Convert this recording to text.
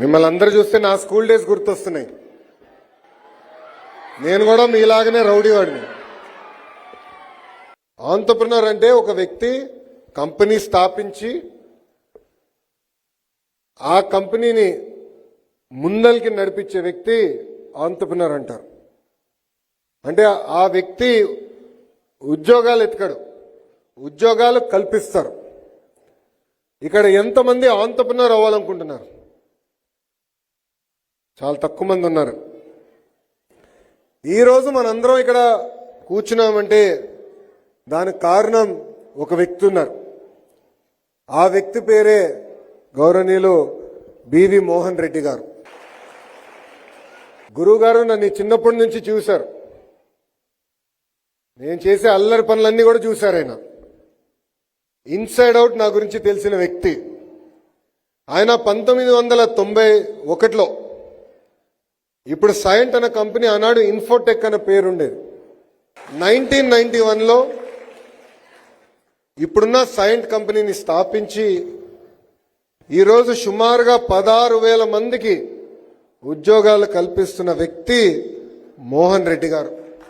మిమ్మల్ని అందరూ చూస్తే నా స్కూల్ డేస్ గుర్తొస్తున్నాయి. నేను కూడా మీలాగనే రౌడీవాడిని. ఆంట్రప్రెన్యూర్ అంటే ఒక వ్యక్తి కంపెనీ స్థాపించి ఆ కంపెనీని ముందరికి నడిపించే వ్యక్తి ఆంట్రప్రెన్యూర్ అంటారు. అంటే ఆ వ్యక్తి ఉద్యోగాలు ఎత్తుకడు, ఉద్యోగాలు కల్పిస్తారు. ఇక్కడ ఎంతమంది ఆంట్రప్రెన్యూర్ అవ్వాలనుకుంటున్నారు? చాలా తక్కువ మంది ఉన్నారు. ఈరోజు మనందరం ఇక్కడ కూర్చున్నామంటే దానికి కారణం ఒక వ్యక్తి ఉన్నారు. ఆ వ్యక్తి పేరే గౌరవనీయులు బివి మోహన్ రెడ్డి గారు. గురువు గారు నన్ను చిన్నప్పటి నుంచి చూశారు. నేను చేసే అల్లరి పనులన్నీ కూడా చూశారు. ఆయన ఇన్సైడ్ అవుట్ నా గురించి తెలిసిన వ్యక్తి. ఆయన 1991లో ఇప్పుడు సైంట్ అనే కంపెనీ, ఆనాడు ఇన్ఫోటెక్ అనే పేరుండేది. 1991లో ఇప్పుడున్న సైంట్ కంపెనీని స్థాపించి ఈరోజు సుమారుగా 16,000 మందికి ఉద్యోగాలు కల్పిస్తున్న వ్యక్తి మోహన్ రెడ్డి గారు.